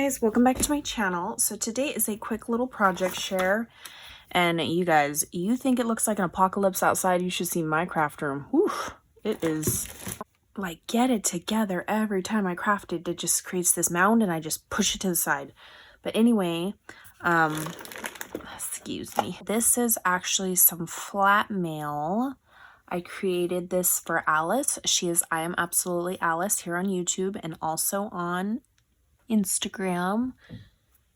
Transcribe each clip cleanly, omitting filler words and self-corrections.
guys, welcome back to my channel. So today is a quick little project share, and you guys, you think it looks like an apocalypse outside, you should see my craft room. Whew, it is like, get it together. Every time I craft it, it just creates this mound and I just push it to the side. But anyway, excuse me, this is actually some flat mail. I created this for Alice. She is I Am Absolutely Alice here on YouTube and also on Instagram,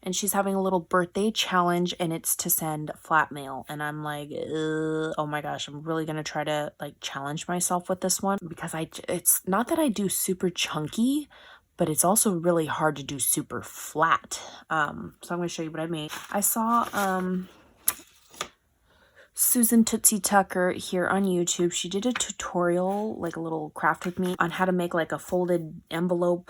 and she's having a little birthday challenge, and it's to send flat mail. And I'm like, oh my gosh, I'm really gonna try to like challenge myself with this one, because it's not that I do super chunky, but it's also really hard to do super flat. So I'm gonna show you what I made. I saw Susan Tootsie Tucker here on YouTube. She did a tutorial, like a little craft with me, on how to make like a folded envelope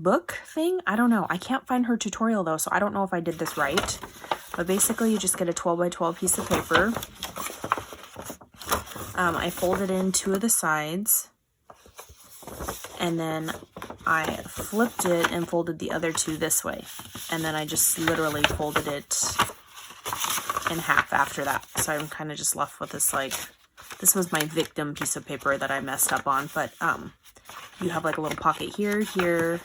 book thing. I don't know. I can't find her tutorial though, so I don't know if I did this right. But basically you just get a 12 by 12 piece of paper. I folded in two of the sides, and then I flipped it and folded the other two this way, and then I just literally folded it in half after that. So I'm kind of just left with this, like, this was my victim piece of paper that I messed up on. But you have like a little pocket here,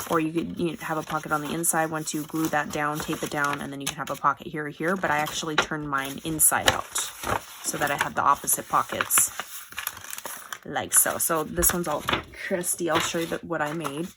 or you could have a pocket on the inside once you glue that down, tape it down, and then you can have a pocket here or here. But I actually turned mine inside out so that I had the opposite pockets, like so. So this one's all crusty. I'll show you what I made.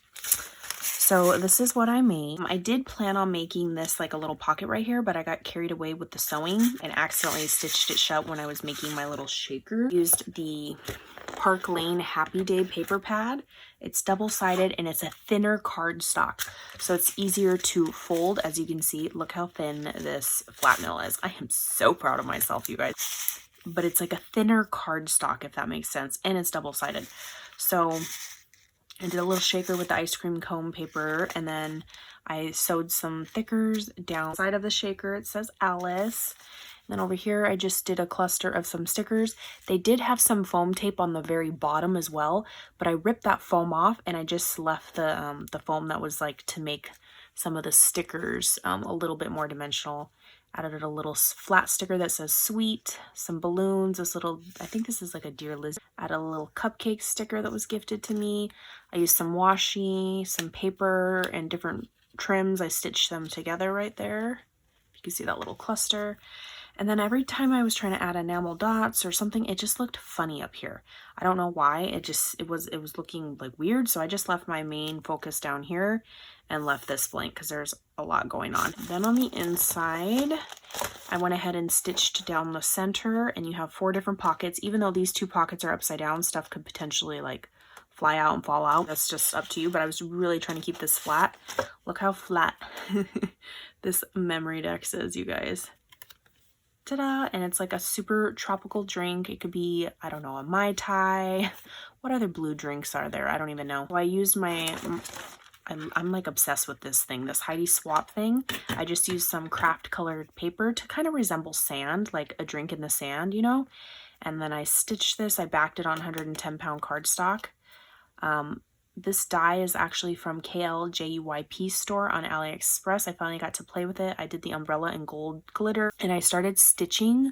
So this is what I made. I did plan on making this like a little pocket right here, but I got carried away with the sewing and accidentally stitched it shut when I was making my little shaker. Used the Park Lane Happy Day paper pad. It's double-sided and it's a thinner cardstock, so it's easier to fold. As you can see, look how thin this flat mail is. I am so proud of myself, you guys. But it's like a thinner cardstock, if that makes sense, and it's double-sided. So I did a little shaker with the ice cream cone paper, and then I sewed some thickers down the side of the shaker. It says Alice. And then over here, I just did a cluster of some stickers. They did have some foam tape on the very bottom as well, but I ripped that foam off and I just left the foam that was like to make some of the stickers a little bit more dimensional. Added a little flat sticker that says sweet, some balloons, this little, I think this is like a deer lizard. Added a little cupcake sticker that was gifted to me. I used some washi, some paper, and different trims. I stitched them together right there. You can see that little cluster. And then every time I was trying to add enamel dots or something, it just looked funny up here. I don't know why. It was looking like weird. So I just left my main focus down here and left this blank because there's a lot going on. Then on the inside, I went ahead and stitched down the center, and you have 4 different pockets. Even though these 2 pockets are upside down, stuff could potentially like fly out and fall out. That's just up to you, but I was really trying to keep this flat. Look how flat this memory deck is, you guys. Ta-da! And it's like a super tropical drink. It could be, I don't know, a Mai Tai. What other blue drinks are there? I don't even know. So I used my, I'm like obsessed with this thing, this Heidi Swap thing. I just used some craft colored paper to kind of resemble sand, like a drink in the sand, you know? And then I stitched this. I backed it on 110-pound cardstock. This die is actually from KLJUYP store on AliExpress. I finally got to play with it. I did the umbrella in gold glitter, and I started stitching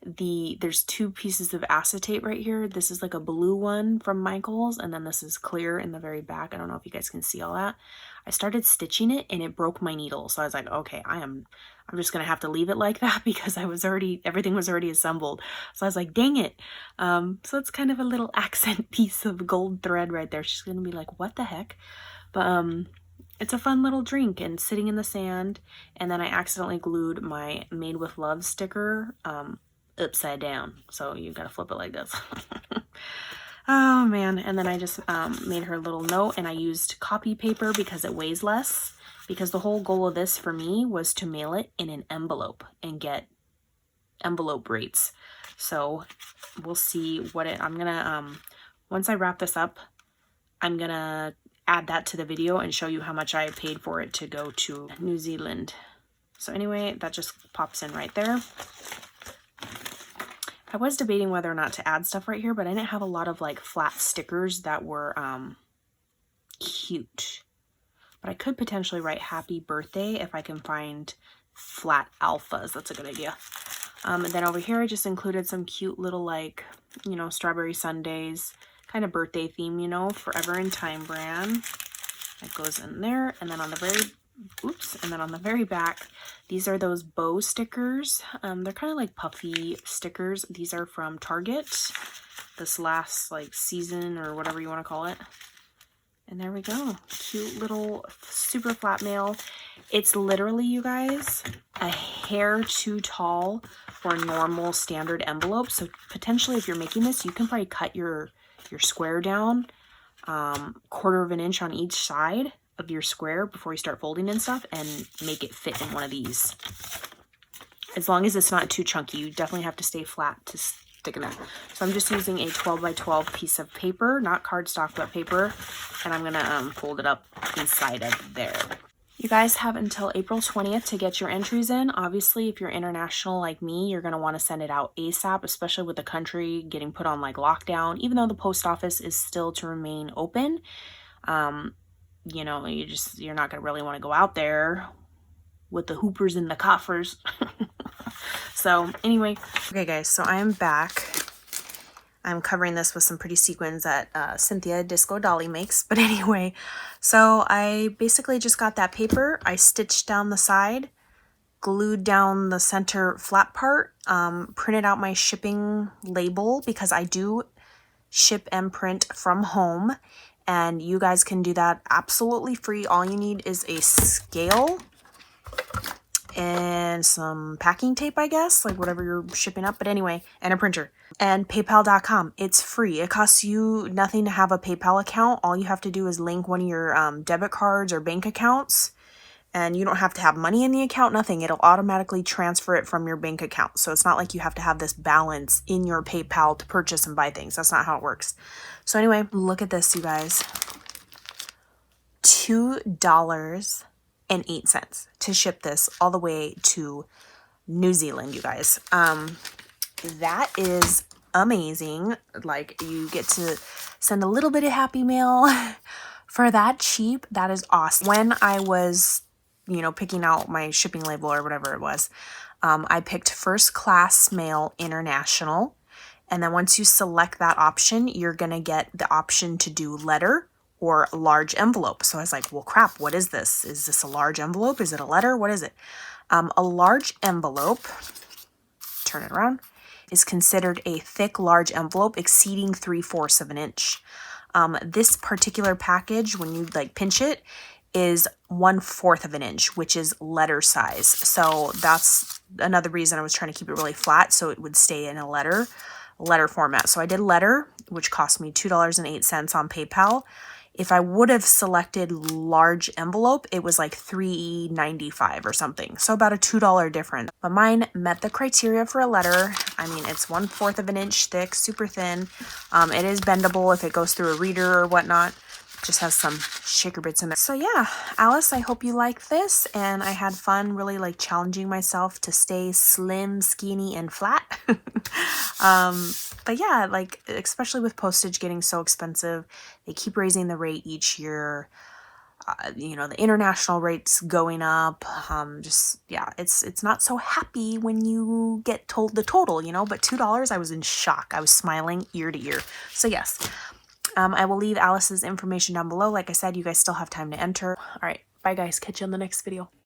there's 2 pieces of acetate right here. This is like a blue one from Michaels, and then this is clear in the very back. I don't know if you guys can see all that. I started stitching it and it broke my needle. So I was like, okay, I'm just gonna have to leave it like that because everything was already assembled. So I was like, dang it. So it's kind of a little accent piece of gold thread right there. She's gonna be like, what the heck? But it's a fun little drink and sitting in the sand. And then I accidentally glued my Made with Love sticker upside down, so you gotta flip it like this. Oh man. And then I just made her a little note, and I used copy paper because it weighs less, because the whole goal of this for me was to mail it in an envelope and get envelope rates. So we'll see what I'm gonna once I wrap this up, I'm gonna add that to the video and show you how much I paid for it to go to New Zealand. So anyway, that just pops in right there. I was debating whether or not to add stuff right here, but I didn't have a lot of like flat stickers that were cute. but I could potentially write happy birthday if I can find flat alphas. That's a good idea. And then over here I just included some cute little, like, you know, strawberry sundaes, kind of birthday theme, you know, Forever in Time brand. That goes in there. And then on the very back, these are those bow stickers. They're kind of like puffy stickers. These are from Target, this last like season or whatever you want to call it. And there we go. Cute little super flat mail. It's literally, you guys, a hair too tall for a normal standard envelope. So potentially if you're making this, you can probably cut your square down 1/4 of an inch on each side of your square before you start folding and stuff, and make it fit in one of these. As long as it's not too chunky, you definitely have to stay flat to stick in there. So I'm just using a 12 by 12 piece of paper, not cardstock, but paper, and I'm gonna fold it up inside of there. You guys have until April 20th to get your entries in. Obviously, if you're international like me, you're going to want to send it out ASAP, especially with the country getting put on like lockdown. Even though the post office is still to remain open, you know, you're not going to really want to go out there with the hoopers and the coffers. So anyway, okay guys, so I'm back. I'm covering this with some pretty sequins that Cynthia Disco Dolly makes. But anyway, so I basically just got that paper. I stitched down the side, glued down the center flat part, printed out my shipping label because I do ship and print from home. And you guys can do that absolutely free. All you need is a scale and some packing tape, I guess, like whatever you're shipping up. But anyway, and a printer. And PayPal.com. It's free. It costs you nothing to have a PayPal account. All you have to do is link one of your debit cards or bank accounts. And you don't have to have money in the account, nothing. It'll automatically transfer it from your bank account. So it's not like you have to have this balance in your PayPal to purchase and buy things. That's not how it works. So anyway, look at this, you guys. $2.08 to ship this all the way to New Zealand, you guys. That is amazing. Like, you get to send a little bit of happy mail for that cheap. That is awesome. When I was, you know, picking out my shipping label or whatever it was, I picked first class mail international. And then once you select that option, you're going to get the option to do letter or large envelope. So I was like, well, crap, what is this? Is this a large envelope? Is it a letter? What is it? A large envelope, turn it around, is considered a thick, large envelope exceeding 3/4 of an inch. This particular package, when you like pinch it, is 1/4 of an inch, which is letter size. So that's another reason I was trying to keep it really flat so it would stay in a letter format. So I did letter, which cost me $2.08 on PayPal. If I would have selected large envelope, it was like $3.95 or something. So about a $2 difference. But mine met the criteria for a letter. I mean, it's 1/4 of an inch thick, super thin. It is bendable if it goes through a reader or whatnot. Just has some shaker bits in there. So yeah, Alice, I hope you like this. And I had fun really like challenging myself to stay slim, skinny, and flat. But yeah, like, especially with postage getting so expensive, they keep raising the rate each year. You know, the international rates going up. Just, yeah, it's not so happy when you get told the total, you know, but $2, I was in shock. I was smiling ear to ear. So yes, I will leave Alice's information down below. Like I said, you guys still have time to enter. All right, bye guys. Catch you on the next video.